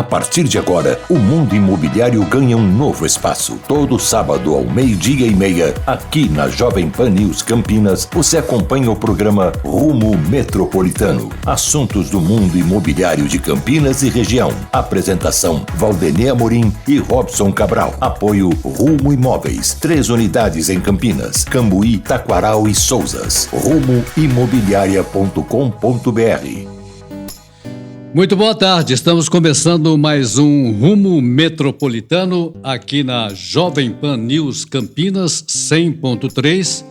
A partir de agora, o mundo imobiliário ganha um novo espaço. Todo sábado ao 12:30, aqui na Jovem Pan News Campinas, você acompanha o programa Rumo Metropolitano. Assuntos do mundo imobiliário de Campinas e região. Apresentação: Valdenê Amorim e Robson Cabral. Apoio Rumo Imóveis. 3 unidades em Campinas, Cambuí, Taquaral e Souzas. rumoimobiliaria.com.br. Muito boa tarde, estamos começando mais um Rumo Metropolitano aqui na Jovem Pan News Campinas 100.3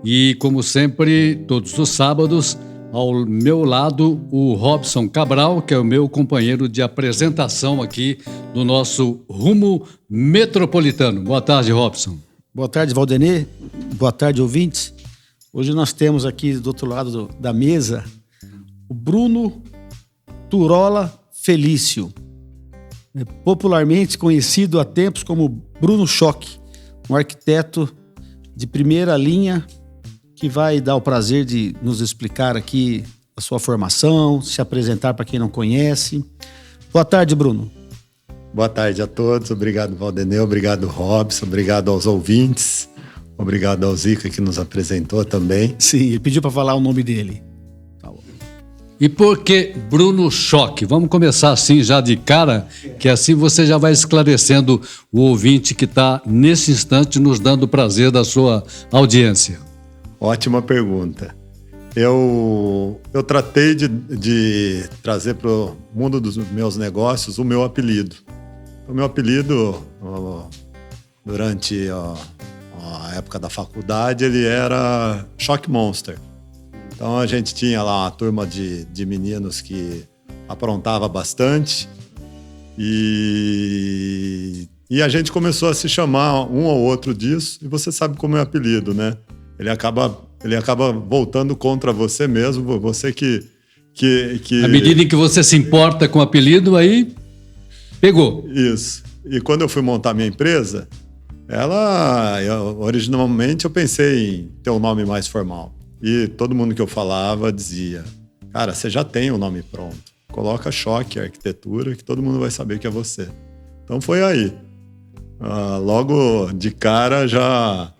e, como sempre, todos os sábados, ao meu lado, o Robson Cabral, que é o meu companheiro de apresentação aqui no nosso Rumo Metropolitano. Boa tarde, Robson. Boa tarde, Valdenê. Boa tarde, ouvintes. Hoje nós temos aqui do outro lado da mesa o Bruno Turola Felício, popularmente conhecido há tempos como Bruno Choque, um arquiteto de primeira linha que vai dar o prazer de nos explicar aqui a sua formação, se apresentar para quem não conhece. Boa tarde, Bruno. Boa tarde a todos, obrigado Valdenê, obrigado Robson, obrigado aos ouvintes, obrigado ao Zica que nos apresentou também. Sim, ele pediu para falar o nome dele. E por que Bruno Choque? Vamos começar assim já de cara, que assim você já vai esclarecendo o ouvinte que está nesse instante nos dando o prazer da sua audiência. Ótima pergunta. Eu tratei de trazer para o mundo dos meus negócios o meu apelido. O meu apelido, durante a época da faculdade, ele era Choque Monster. Então a gente tinha lá uma turma de meninos que aprontava bastante e a gente começou a se chamar um ao outro disso, e você sabe como é o apelido, né? Ele acaba voltando contra você mesmo, você que... À medida em que você se importa com o apelido, aí pegou. Isso. E quando eu fui montar minha empresa, originalmente eu pensei em ter um nome mais formal. E todo mundo que eu falava dizia: cara, você já tem o nome pronto. Coloca Choque Arquitetura que todo mundo vai saber que é você. Então foi aí. Logo de cara já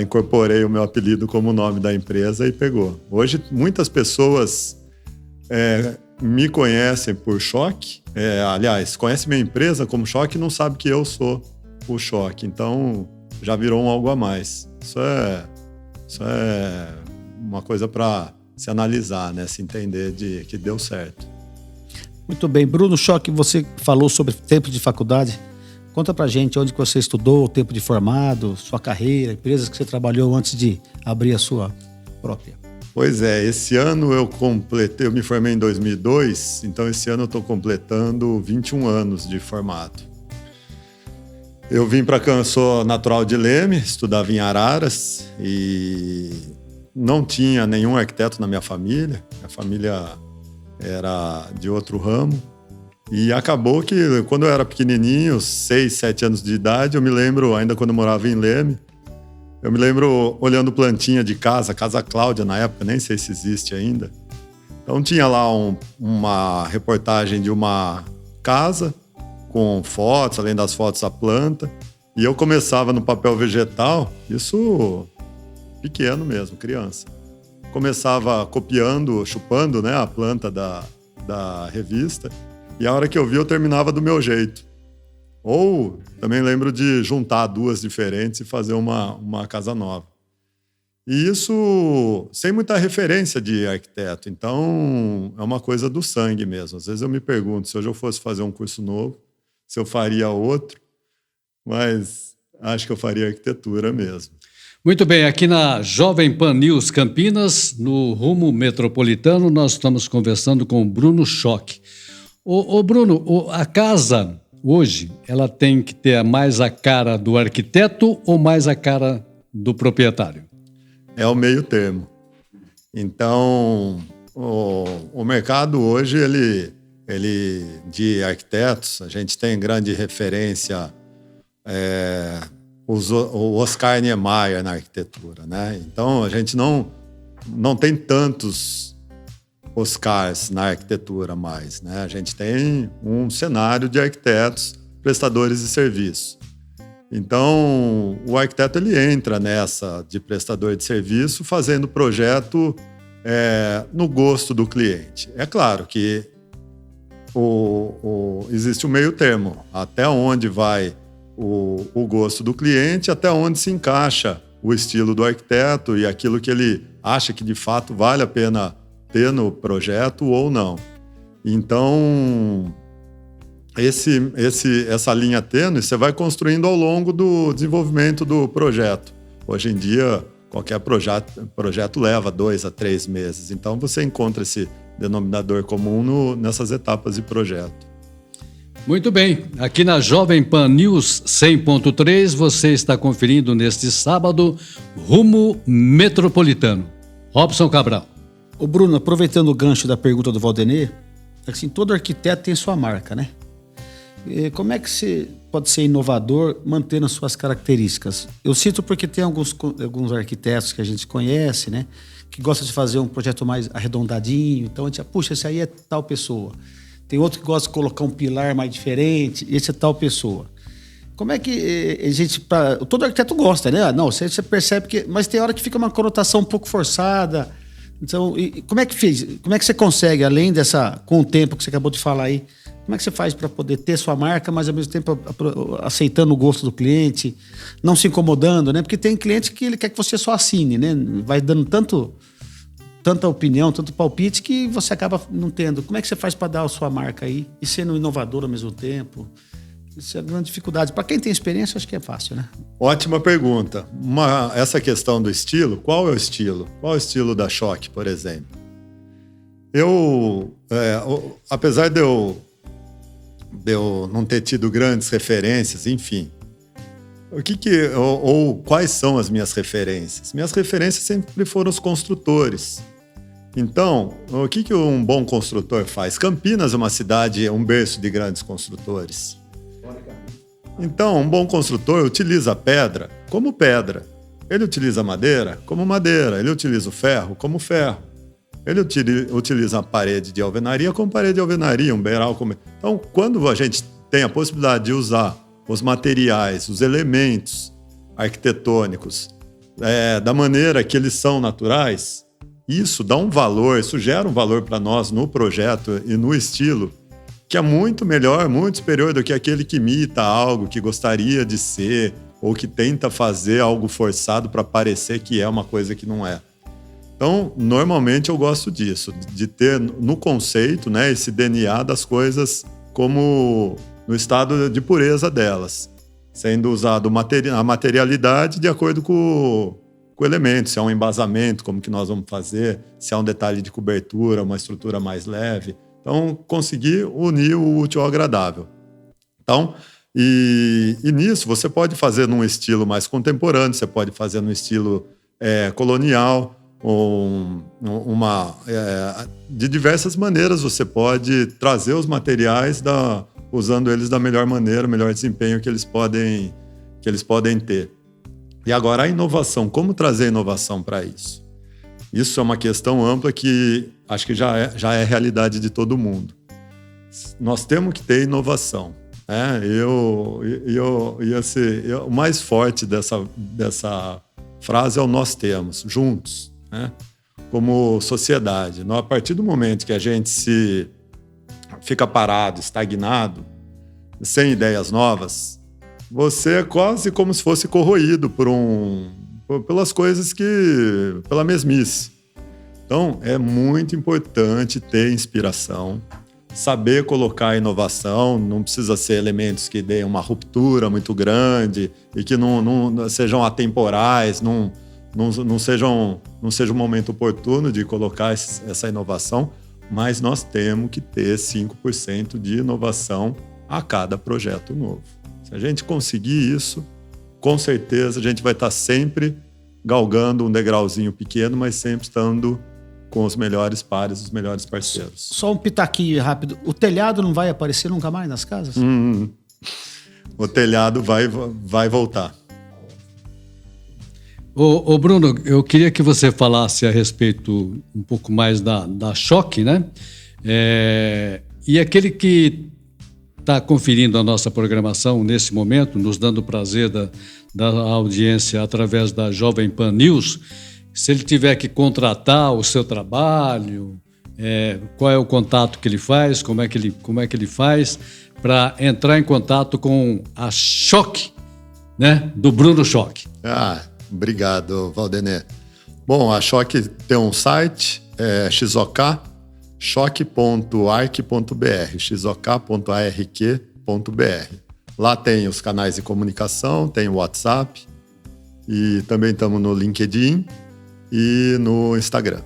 incorporei o meu apelido como nome da empresa e pegou. Hoje muitas pessoas me conhecem por Choque. Aliás, conhecem minha empresa como Choque e não sabem que eu sou o Choque. Então já virou um algo a mais. Isso é uma coisa para se analisar, né? Se entender de que deu certo. Muito bem. Bruno Choque, você falou sobre tempo de faculdade. Conta pra gente onde que você estudou, o tempo de formado, sua carreira, empresas que você trabalhou antes de abrir a sua própria. Pois é, esse ano eu me formei em 2002, então esse ano eu estou completando 21 anos de formado. Eu vim para cá, eu sou natural de Leme, estudava em Araras e não tinha nenhum arquiteto na minha família. Minha família era de outro ramo. E acabou que quando eu era pequenininho, 6, 7 anos de idade, eu me lembro, ainda quando eu morava em Leme, eu me lembro olhando plantinha de Casa Cláudia na época, nem sei se existe ainda. Então tinha lá uma reportagem de uma casa com fotos, além das fotos, a planta. E eu começava no papel vegetal, isso pequeno mesmo, criança. Começava copiando, chupando, né, a planta da revista. E a hora que eu vi, eu terminava do meu jeito. Ou também lembro de juntar 2 diferentes e fazer uma casa nova. E isso sem muita referência de arquiteto. Então, é uma coisa do sangue mesmo. Às vezes eu me pergunto, se hoje eu fosse fazer um curso novo, se eu faria outro, mas acho que eu faria arquitetura mesmo. Muito bem, aqui na Jovem Pan News Campinas, no Rumo Metropolitano, nós estamos conversando com o Bruno Choque. Ô Bruno, a casa hoje, ela tem que ter mais a cara do arquiteto ou mais a cara do proprietário? É o meio termo. Então, o mercado hoje, ele de arquitetos, a gente tem grande referência, o Oscar Niemeyer na arquitetura, né? Então a gente não tem tantos Oscars na arquitetura mais, né? A gente tem um cenário de arquitetos prestadores de serviço. Então, o arquiteto ele entra nessa de prestador de serviço fazendo projeto no gosto do cliente. É claro que existe um meio termo, até onde vai o gosto do cliente, até onde se encaixa o estilo do arquiteto e aquilo que ele acha que de fato vale a pena ter no projeto ou não. Então, essa linha tênue você vai construindo ao longo do desenvolvimento do projeto. Hoje em dia, qualquer projeto leva 2 a 3 meses. Então, você encontra esse denominador comum nessas etapas de projeto. Muito bem, aqui na Jovem Pan News 100.3 você está conferindo neste sábado Rumo Metropolitano. Robson Cabral. Ô Bruno, aproveitando o gancho da pergunta do Valdenir, assim, todo arquiteto tem sua marca, né? E como é que você pode ser inovador mantendo as suas características? Eu cito porque tem alguns arquitetos que a gente conhece, né? Que gostam de fazer um projeto mais arredondadinho, então a gente puxa, esse aí é tal pessoa. Tem outro que gosta de colocar um pilar mais diferente, esse é tal pessoa. Como é que a gente... todo arquiteto gosta, né? Não, você percebe que... Mas tem hora que fica uma conotação um pouco forçada. Então, como é que fez? Como é que você consegue, além dessa... Com o tempo que você acabou de falar aí, como é que você faz para poder ter sua marca, mas ao mesmo tempo aceitando o gosto do cliente, não se incomodando, né? Porque tem cliente que ele quer que você só assine, né? Vai dando tanta opinião, tanto palpite, que você acaba não tendo. Como é que você faz para dar a sua marca aí e sendo inovador ao mesmo tempo? Isso é a grande dificuldade. Para quem tem experiência, acho que é fácil, né? Ótima pergunta. Essa questão do estilo, qual é o estilo? Qual é o estilo da Choque, por exemplo? Apesar de eu não ter tido grandes referências, enfim, quais são as minhas referências? Minhas referências sempre foram os construtores. Então, o que um bom construtor faz? Campinas é uma cidade, um berço de grandes construtores. Então, um bom construtor utiliza a pedra como pedra. Ele utiliza a madeira como madeira. Ele utiliza o ferro como ferro. Ele utiliza a parede de alvenaria como parede de alvenaria, um beiral como... Então, quando a gente tem a possibilidade de usar os materiais, os elementos arquitetônicos da maneira que eles são naturais, isso dá um valor, isso gera um valor para nós no projeto e no estilo que é muito melhor, muito superior do que aquele que imita algo que gostaria de ser ou que tenta fazer algo forçado para parecer que é uma coisa que não é. Então, normalmente eu gosto disso, de ter no conceito, né, esse DNA das coisas como no estado de pureza delas, sendo usado a materialidade de acordo com o elemento, se é um embasamento, como que nós vamos fazer, se é um detalhe de cobertura, uma estrutura mais leve. Então, conseguir unir o útil ao agradável. Então, e nisso você pode fazer num estilo mais contemporâneo, você pode fazer num estilo colonial, de diversas maneiras você pode trazer os materiais usando eles da melhor maneira, o melhor desempenho que eles podem ter. E agora a inovação, como trazer inovação para isso? Isso é uma questão ampla que acho que já é realidade de todo mundo. Nós temos que ter inovação. O mais forte dessa frase é o nós temos, juntos, né? Como sociedade. A partir do momento que a gente se fica parado, estagnado, sem ideias novas, você é quase como se fosse corroído pelas coisas pela mesmice. Então, é muito importante ter inspiração, saber colocar a inovação, não precisa ser elementos que deem uma ruptura muito grande e que não sejam atemporais, não seja um momento oportuno de colocar essa inovação, mas nós temos que ter 5% de inovação a cada projeto novo. Se a gente conseguir isso, com certeza a gente vai estar sempre galgando um degrauzinho pequeno, mas sempre estando com os melhores pares, os melhores parceiros. Só um pitaquinho rápido. O telhado não vai aparecer nunca mais nas casas? O telhado vai voltar. Ô Bruno, eu queria que você falasse a respeito um pouco mais da Choque, né? E aquele que está conferindo a nossa programação nesse momento, nos dando o prazer da audiência através da Jovem Pan News, se ele tiver que contratar o seu trabalho, qual é o contato que ele faz, como é que ele faz para entrar em contato com a Choque, né? Do Bruno Choque. Obrigado, Valdener. Bom, a Choque tem um site, choque.arq.br, xok.arq.br. Lá tem os canais de comunicação, tem o WhatsApp e também estamos no LinkedIn e no Instagram.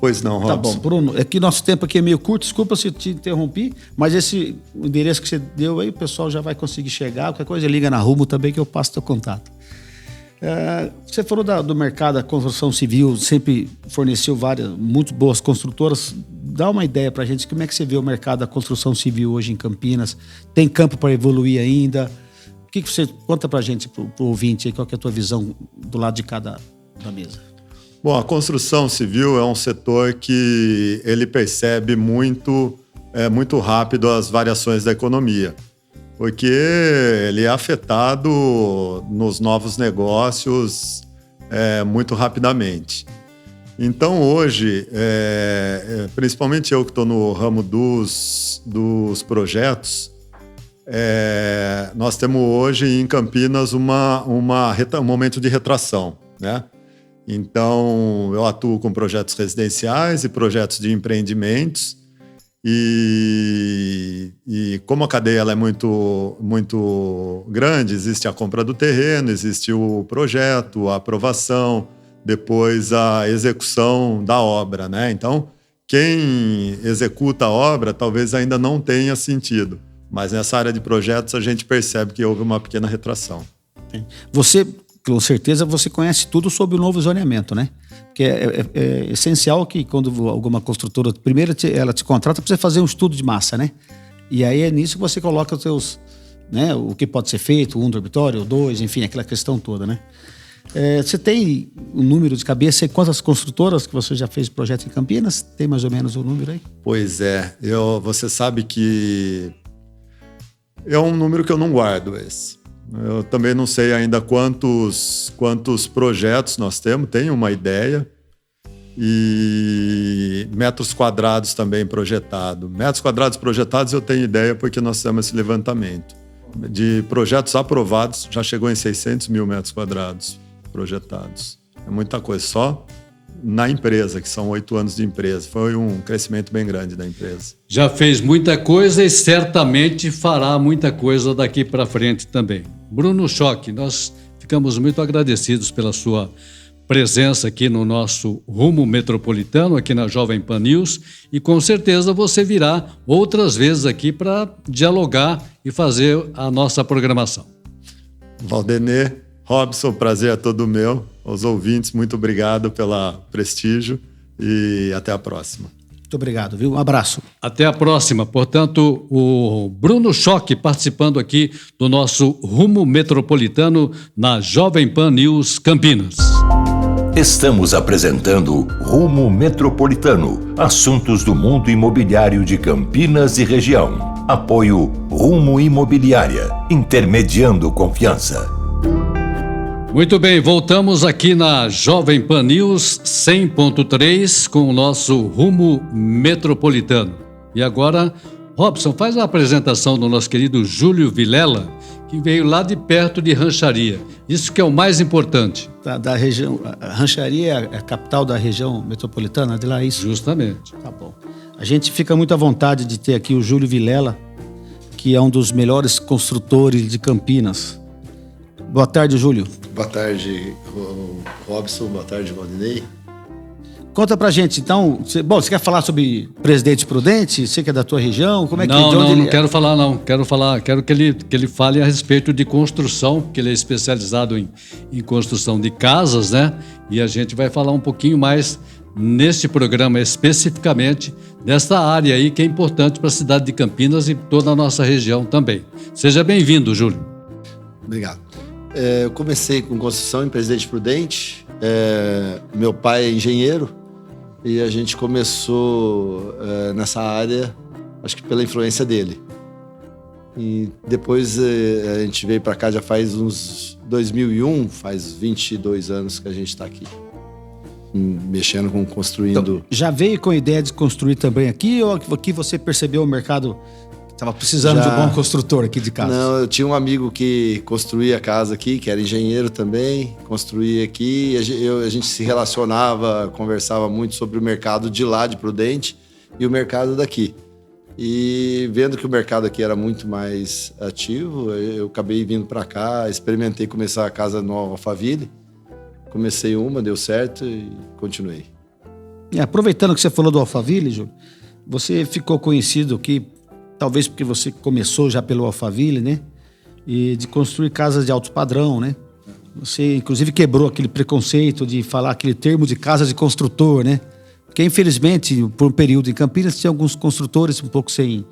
Pois não, Robson. Tá bom, Bruno, é que nosso tempo aqui é meio curto, desculpa se eu te interrompi, mas esse endereço que você deu aí, o pessoal já vai conseguir chegar, qualquer coisa liga na Rumo também que eu passo teu contato. Você falou do mercado da construção civil, sempre forneceu muito boas construtoras. Dá uma ideia pra gente, como é que você vê o mercado da construção civil hoje em Campinas? Tem campo para evoluir ainda? O que você conta pra gente, pro ouvinte aí, qual que é a tua visão do lado de cada da mesa? Bom, a construção civil é um setor que ele percebe muito rápido as variações da economia, porque ele é afetado nos novos negócios muito rapidamente. Então, hoje, principalmente eu que estou no ramo dos projetos, nós temos hoje em Campinas um momento de retração, né? Então, eu atuo com projetos residenciais e projetos de empreendimentos e como a cadeia ela é muito, muito grande, existe a compra do terreno, existe o projeto, a aprovação, depois a execução da obra, né? Então, quem executa a obra talvez ainda não tenha sentido, mas nessa área de projetos a gente percebe que houve uma pequena retração. Com certeza você conhece tudo sobre o novo zoneamento, né? Porque é essencial que quando alguma construtora, primeiro ela te contrata para você fazer um estudo de massa, né? E aí é nisso que você coloca os seus, né? O que pode ser feito, 1 dormitório, 2, enfim, aquela questão toda, né? Você tem um número de cabeça e quantas construtoras que você já fez projeto em Campinas? Tem mais ou menos o número aí? Pois é, você sabe que é um número que eu não guardo esse. Eu também não sei ainda quantos projetos nós temos, tenho uma ideia. E metros quadrados também projetados. Metros quadrados projetados eu tenho ideia porque nós temos esse levantamento. De projetos aprovados, já chegou em 600 mil metros quadrados projetados. É muita coisa, só na empresa, que são 8 anos de empresa. Foi um crescimento bem grande da empresa. Já fez muita coisa e certamente fará muita coisa daqui para frente também. Bruno Choque, nós ficamos muito agradecidos pela sua presença aqui no nosso Rumo Metropolitano, aqui na Jovem Pan News, e com certeza você virá outras vezes aqui para dialogar e fazer a nossa programação. Valdener, Robson, prazer é todo meu. Aos ouvintes, muito obrigado pelo prestígio e até a próxima. Muito obrigado, viu? Um abraço. Até a próxima. Portanto, o Bruno Choque participando aqui do nosso Rumo Metropolitano na Jovem Pan News Campinas. Estamos apresentando Rumo Metropolitano, assuntos do mundo imobiliário de Campinas e região. Apoio Rumo Imobiliária, intermediando confiança. Muito bem, voltamos aqui na Jovem Pan News 100.3 com o nosso Rumo Metropolitano. E agora, Robson, faz a apresentação do nosso querido Júlio Vilela, que veio lá de perto de Rancharia. Isso que é o mais importante. Da região, a Rancharia é a capital da região metropolitana, de lá é isso? Justamente. Tá bom. A gente fica muito à vontade de ter aqui o Júlio Vilela, que é um dos melhores construtores de Campinas. Boa tarde, Júlio. Boa tarde, Robson. Boa tarde, Valdinei. Conta pra gente, então. Você quer falar sobre Presidente Prudente? Você que é da tua região? Como é que Não quero falar, não. Quero que ele fale a respeito de construção, porque ele é especializado em construção de casas, né? E a gente vai falar um pouquinho mais neste programa especificamente desta área aí que é importante para a cidade de Campinas e toda a nossa região também. Seja bem-vindo, Júlio. Obrigado. Eu comecei com construção em Presidente Prudente. Meu pai é engenheiro e a gente começou nessa área, acho que pela influência dele. E depois a gente veio para cá já faz uns 2001, faz 22 anos que a gente está aqui. Mexendo com construindo. Então, já veio com a ideia de construir também aqui ou aqui você percebeu o mercado que estava precisando de um bom construtor aqui de casa? Não, eu tinha um amigo que construía a casa aqui, que era engenheiro também, construía aqui. A gente se relacionava, conversava muito sobre o mercado de lá, de Prudente, e o mercado daqui. E vendo que o mercado aqui era muito mais ativo, eu acabei vindo para cá, experimentei começar a casa no Alphaville. Comecei uma, deu certo e continuei. E aproveitando que você falou do Alphaville, Júlio, você ficou conhecido aqui, talvez porque você começou já pelo Alphaville, né? E de construir casas de alto padrão, né? Você, inclusive, quebrou aquele preconceito de falar aquele termo de casa de construtor, né? Porque, infelizmente, por um período em Campinas, tinha alguns construtores um pouco sem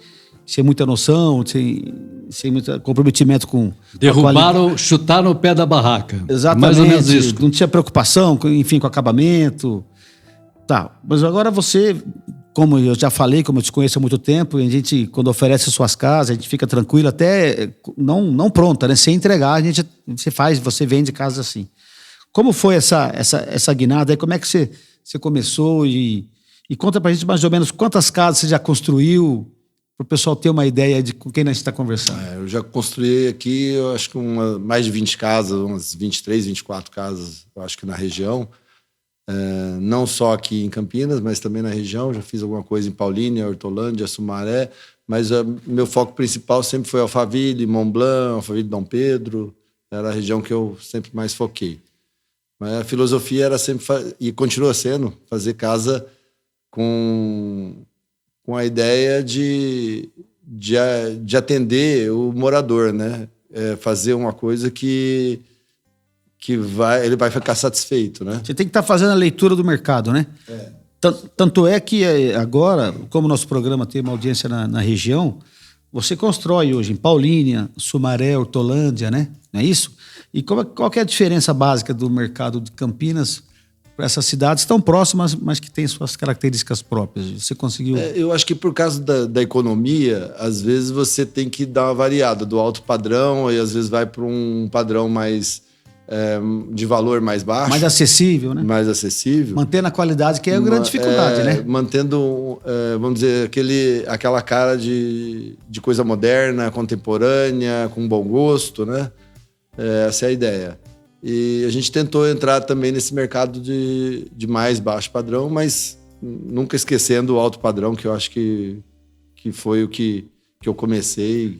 muita noção, sem muito comprometimento com... Derrubaram, chutaram o pé da barraca. Exatamente. Mais ou menos isso. Não tinha preocupação, enfim, com acabamento. Tá, mas agora você, como eu já falei, como eu te conheço há muito tempo, a gente, quando oferece suas casas, a gente fica tranquilo, até não pronta, né? Sem entregar, você vende casas assim. Como foi essa guinada aí? Como é que você começou? E conta pra gente mais ou menos quantas casas você já construiu, para o pessoal ter uma ideia de com quem nós está conversando. Eu já construí aqui, eu acho que mais de 20 casas, umas 23, 24 casas, eu acho que na região. Não só aqui em Campinas, mas também na região. Já fiz alguma coisa em Paulínia, Hortolândia, Sumaré, mas meu foco principal sempre foi Alphaville, Mont Blanc, Alphaville Dom Pedro. Era a região que eu sempre mais foquei. Mas a filosofia era sempre, e continua sendo, fazer casa com a ideia de atender o morador, né? Fazer uma coisa que ele vai ficar satisfeito, né? Você tem que estar fazendo a leitura do mercado, né? Tanto é que agora, como o nosso programa tem uma audiência na região, você constrói hoje em Paulínia, Sumaré, Hortolândia, né? Não é isso? E qual que é a diferença básica do mercado de Campinas para essas cidades tão próximas, mas que têm suas características próprias? Você conseguiu... Eu acho que por causa da economia, às vezes você tem que dar uma variada do alto padrão e às vezes vai para um padrão mais de valor mais baixo. Mais acessível, né? Mais acessível. Mantendo a qualidade, que é a grande dificuldade, né? Mantendo, vamos dizer, aquela cara de coisa moderna, contemporânea, com bom gosto, né? Essa é a ideia. E a gente tentou entrar também nesse mercado de mais baixo padrão, mas nunca esquecendo o alto padrão, que eu acho que foi o que eu comecei.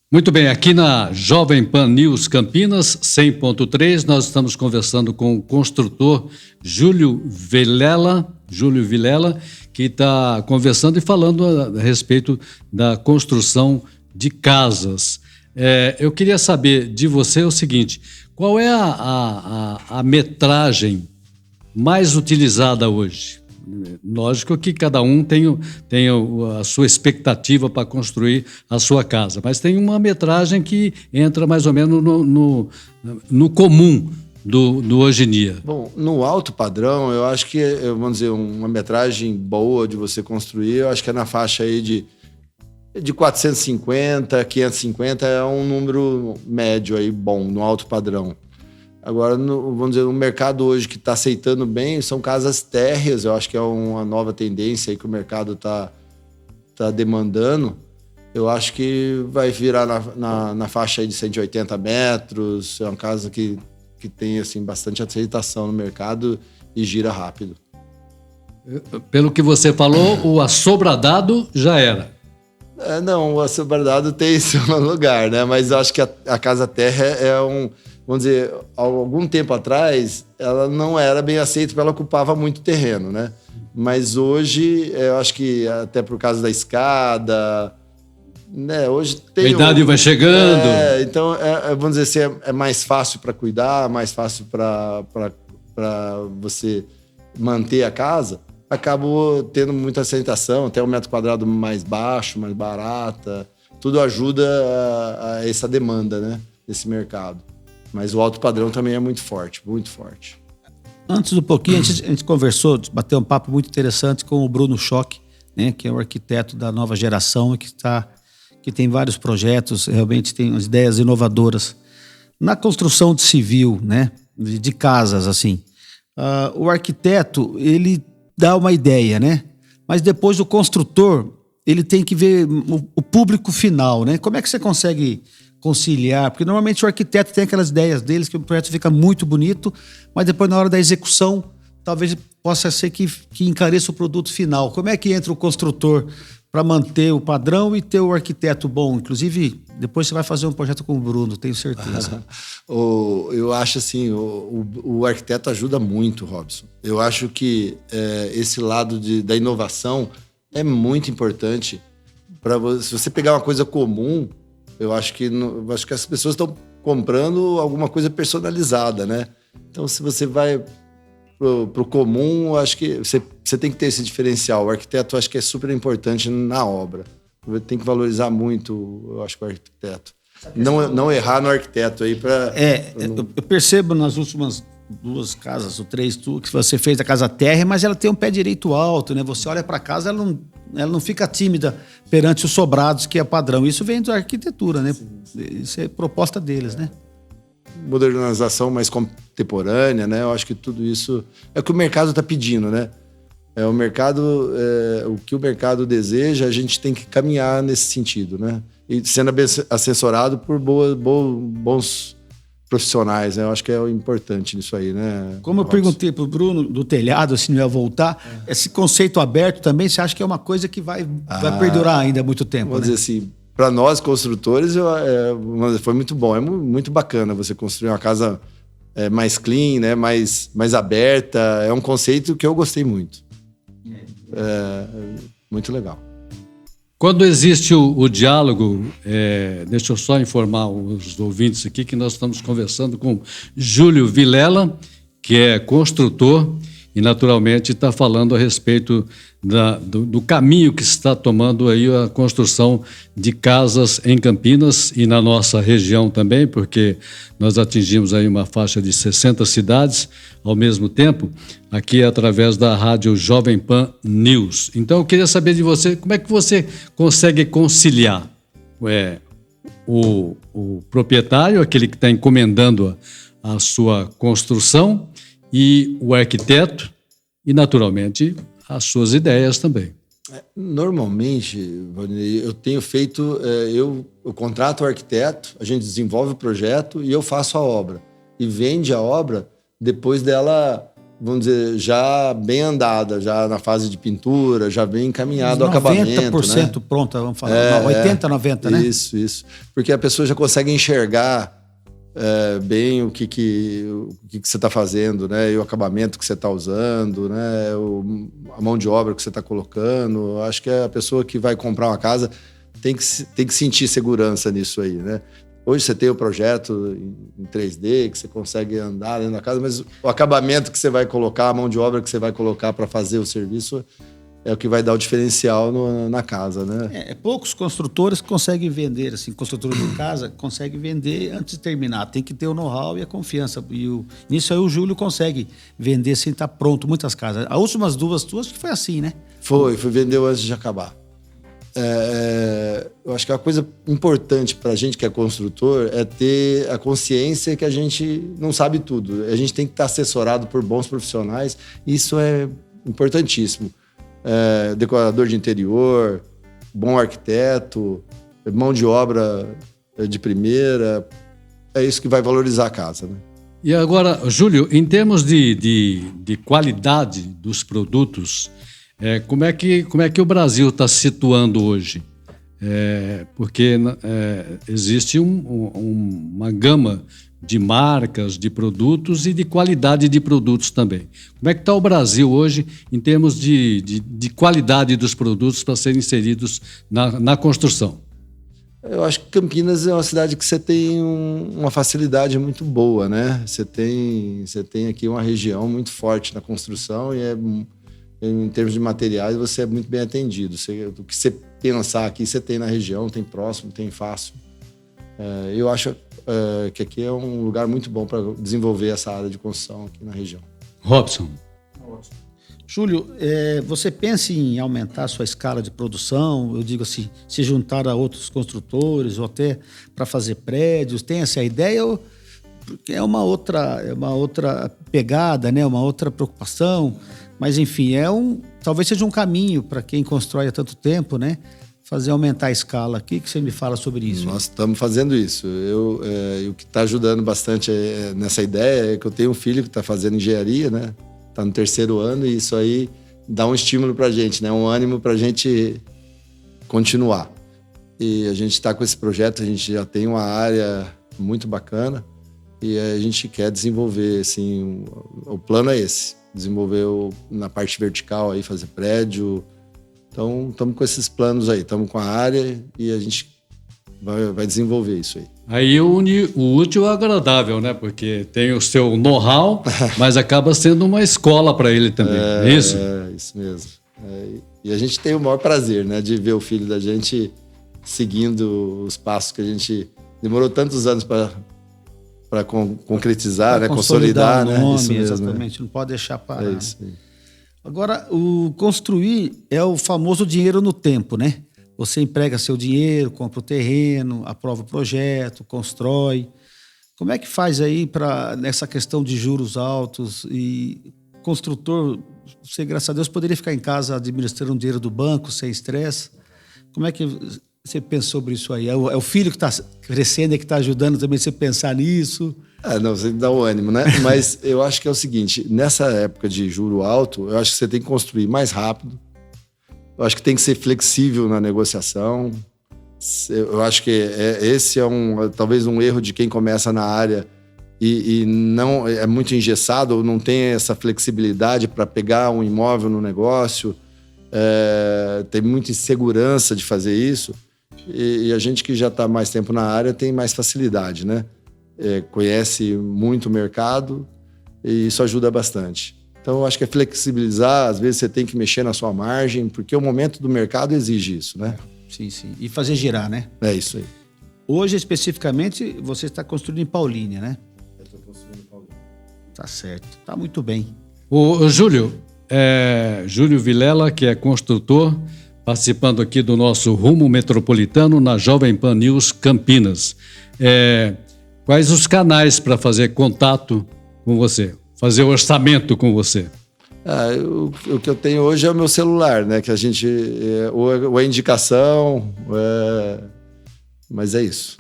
Muito bem, aqui na Jovem Pan News Campinas 100.3, nós estamos conversando com o construtor Júlio Vilela, que está conversando e falando a respeito da construção de casas. Eu queria saber de você o seguinte: qual é a metragem mais utilizada hoje? Lógico que cada um tem a sua expectativa para construir a sua casa, mas tem uma metragem que entra mais ou menos no comum do hoje em dia. Bom, no alto padrão, eu acho que, vamos dizer, uma metragem boa de você construir, eu acho que é na faixa aí de 450, 550, é um número médio aí bom, no alto padrão. Agora, vamos dizer, no mercado hoje que está aceitando bem, são casas térreas, eu acho que é uma nova tendência aí que o mercado está demandando. Eu acho que vai virar na faixa aí de 180 metros, é uma casa que tem assim, bastante aceitação no mercado e gira rápido. Pelo que você falou, o assobradado já era. Não, o assobradado tem seu lugar, né? Mas eu acho que a casa terra vamos dizer, há algum tempo atrás, ela não era bem aceita porque ela ocupava muito terreno, né? Mas hoje, eu acho que até por causa da escada, né? Hoje tem... A idade vai chegando. Então, vamos dizer assim, é mais fácil para cuidar, mais fácil para você manter a casa. Acabou tendo muita aceitação, até 1 metro quadrado mais baixo, mais barata. Tudo ajuda a essa demanda, né? nesse mercado. Mas o alto padrão também é muito forte, muito forte. Antes do pouquinho, a gente conversou, bateu um papo muito interessante com o Bruno Schock, né, que é o arquiteto da nova geração e que tem vários projetos, realmente tem umas ideias inovadoras. Na construção de civil, né, de casas, assim, o arquiteto, ele dá uma ideia, né? Mas depois o construtor, ele tem que ver o público final, né? Como é que você consegue conciliar? Porque normalmente o arquiteto tem aquelas ideias deles que o projeto fica muito bonito, mas depois na hora da execução, talvez possa ser que encareça o produto final. Como é que entra o construtor para manter o padrão e ter o arquiteto bom? Inclusive, depois você vai fazer um projeto com o Bruno, tenho certeza. Eu acho assim, o arquiteto ajuda muito, Robson. Eu acho que esse lado da inovação é muito importante. Se você pegar uma coisa comum, eu acho que as pessoas estão comprando alguma coisa personalizada, né? Então, se você vai pro comum, eu acho que você tem que ter esse diferencial. O arquiteto, eu acho que é super importante na obra. Tem que valorizar muito, eu acho, o arquiteto. Não errar no arquiteto aí para... Eu percebo nas últimas 2 casas, ou 3, que você fez a casa térrea, mas ela tem um pé direito alto, né? Você olha para casa, ela não fica tímida perante os sobrados, que é padrão. Isso vem da arquitetura, né? Isso é proposta deles, né? Modernização mais contemporânea, né? Eu acho que tudo isso é o que o mercado está pedindo, né? O que o mercado deseja, a gente tem que caminhar nesse sentido, né? E sendo assessorado por bons profissionais, né? Eu acho que é o importante nisso aí, né? Como eu perguntei pro Bruno do telhado se não ia voltar, esse conceito aberto também, você acha que é uma coisa que vai perdurar ainda há muito tempo, vamos dizer assim, para nós construtores foi muito bom, é muito bacana você construir uma casa mais clean, né? mais aberta, é um conceito que eu gostei muito. Muito legal. Quando existe o diálogo, deixa eu só informar os ouvintes aqui que nós estamos conversando com Júlio Vilela, que é construtor e naturalmente está falando a respeito do caminho que se está tomando aí a construção de casas em Campinas e na nossa região também, porque nós atingimos aí uma faixa de 60 cidades ao mesmo tempo, aqui através da rádio Jovem Pan News. Então eu queria saber de você, como é que você consegue conciliar o proprietário, aquele que está encomendando a sua construção, e o arquiteto e, naturalmente, as suas ideias também. Normalmente, eu tenho feito... Eu contrato o arquiteto, a gente desenvolve o projeto e eu faço a obra. E vende a obra depois dela, vamos dizer, já bem andada, já na fase de pintura, já bem encaminhado ao acabamento. 90%, né? Pronta, vamos falar. 80%, 90%, né? Isso. Porque a pessoa já consegue enxergar bem o que você está fazendo, né? E o acabamento que você está usando, né? A mão de obra que você está colocando. Acho que a pessoa que vai comprar uma casa tem que sentir segurança nisso aí, né? Hoje você tem o projeto em 3D, que você consegue andar dentro da casa, mas o acabamento que você vai colocar, a mão de obra que você vai colocar para fazer o serviço é o que vai dar o diferencial na casa, né? Poucos construtores conseguem vender, assim, construtores de casa conseguem vender antes de terminar. Tem que ter o know-how e a confiança. Nisso aí o Júlio consegue vender sem estar pronto muitas casas. As últimas 2 tuas que foi assim, né? Foi vendeu antes de acabar. Eu acho que a coisa importante para a gente que é construtor é ter a consciência que a gente não sabe tudo. A gente tem que estar assessorado por bons profissionais. Isso é importantíssimo. Decorador de interior, bom arquiteto, mão de obra de primeira. É isso que vai valorizar a casa, né? E agora, Júlio, em termos de qualidade dos produtos, como é que o Brasil está se situando hoje? Porque existe uma gama de marcas, de produtos e de qualidade de produtos também. Como é que está o Brasil hoje em termos de qualidade dos produtos para serem inseridos na construção? Eu acho que Campinas é uma cidade que você tem uma facilidade muito boa, né? Você tem aqui uma região muito forte na construção e em termos de materiais você é muito bem atendido. O que você pensar aqui, você tem na região, tem próximo, tem fácil. Eu acho que aqui é um lugar muito bom para desenvolver essa área de construção aqui na região. Robson. Júlio, você pensa em aumentar a sua escala de produção? Eu digo assim, se juntar a outros construtores ou até para fazer prédios? Tem essa ideia? Porque é uma outra pegada, né? Uma outra preocupação. Mas, enfim, talvez seja um caminho para quem constrói há tanto tempo, né? Fazer aumentar a escala. O que você me fala sobre isso? Nós estamos fazendo isso. O que está ajudando bastante nessa ideia é que eu tenho um filho que está fazendo engenharia, né? Está no 3º ano e isso aí dá um estímulo para a gente, né? Um ânimo para a gente continuar. E a gente está com esse projeto, a gente já tem uma área muito bacana e a gente quer desenvolver, assim, o plano é esse. Desenvolver na parte vertical aí, fazer prédio. Então, estamos com esses planos aí, estamos com a área e a gente vai desenvolver isso aí. Aí une o útil ao agradável, né? Porque tem o seu know-how, mas acaba sendo uma escola para ele também, é isso? É, isso mesmo. E a gente tem o maior prazer, né? De ver o filho da gente seguindo os passos que a gente demorou tantos anos para concretizar, né? Consolidar, o nome, né? Isso mesmo, exatamente, não pode deixar parar. É isso aí. Agora, o construir é o famoso dinheiro no tempo, né? Você emprega seu dinheiro, compra o terreno, aprova o projeto, constrói. Como é que faz aí nessa questão de juros altos? E construtor, você, graças a Deus, poderia ficar em casa administrando o dinheiro do banco sem estresse. Como é que você pensa sobre isso aí? É o filho que está crescendo e que está ajudando também você pensar nisso? Não, você dá o ânimo, né? Mas eu acho que é o seguinte, nessa época de juro alto, eu acho que você tem que construir mais rápido. Eu acho que tem que ser flexível na negociação. Eu acho que esse é talvez um erro de quem começa na área e não é muito engessado ou não tem essa flexibilidade para pegar um imóvel no negócio. Tem muita insegurança de fazer isso. E a gente que já está mais tempo na área tem mais facilidade, né? Conhece muito o mercado e isso ajuda bastante. Então, eu acho que é flexibilizar, às vezes você tem que mexer na sua margem, porque o momento do mercado exige isso, né? Sim. E fazer girar, né? É isso aí. Hoje, especificamente, você está construindo em Paulínia, né? Eu estou construindo em Paulínia. Tá certo. Tá muito bem. O Júlio, Júlio Vilela, que é construtor, participando aqui do nosso Rumo Metropolitano na Jovem Pan News Campinas. Quais os canais para fazer contato com você? Fazer orçamento com você? O que eu tenho hoje é o meu celular, né? Que a gente... ou é indicação, mas é isso.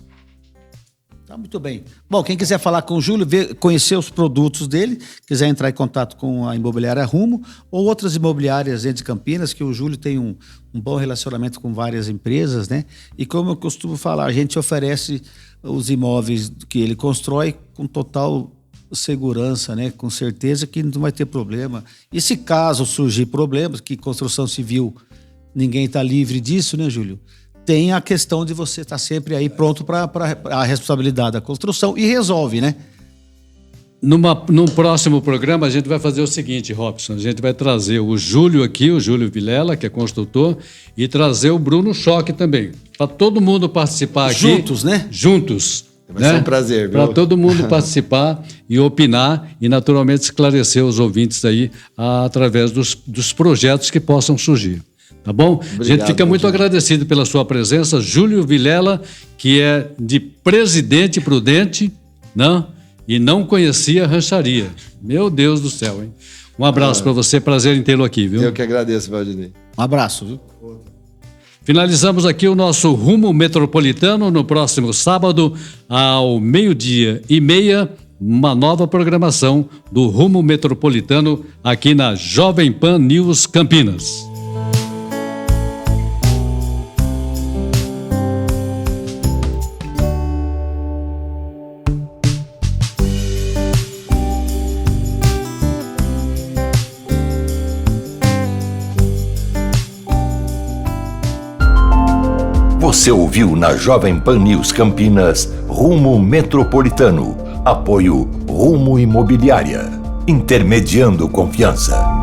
Tá muito bem. Bom, quem quiser falar com o Júlio, conhecer os produtos dele, quiser entrar em contato com a imobiliária Rumo ou outras imobiliárias dentro de Campinas, que o Júlio tem um bom relacionamento com várias empresas, né? E como eu costumo falar, a gente oferece os imóveis que ele constrói com total segurança, né? Com certeza que não vai ter problema. E se caso surgir problemas, que construção civil ninguém está livre disso, né, Júlio? Tem a questão de você estar sempre aí pronto para a responsabilidade da construção e resolve, né? Num próximo programa, a gente vai fazer o seguinte, Robson. A gente vai trazer o Júlio aqui, o Júlio Vilela, que é construtor, e trazer o Bruno Choque também. Para todo mundo participar aqui. Juntos, né? Juntos. Vai ser um prazer, viu? Para todo mundo participar e opinar e, naturalmente, esclarecer os ouvintes aí através dos projetos que possam surgir. Tá bom? Obrigado, a gente fica muito agradecido pela sua presença. Júlio Vilela, que é de Presidente Prudente, não? E não conhecia a rancharia. Meu Deus do céu, hein? Um abraço para você, prazer em tê-lo aqui, viu? Eu que agradeço, Valdinei. Um abraço, viu? Finalizamos aqui o nosso Rumo Metropolitano. No próximo sábado, ao 12:30, uma nova programação do Rumo Metropolitano aqui na Jovem Pan News Campinas. Você ouviu na Jovem Pan News Campinas, Rumo Metropolitano. Apoio Rumo Imobiliária. Intermediando confiança.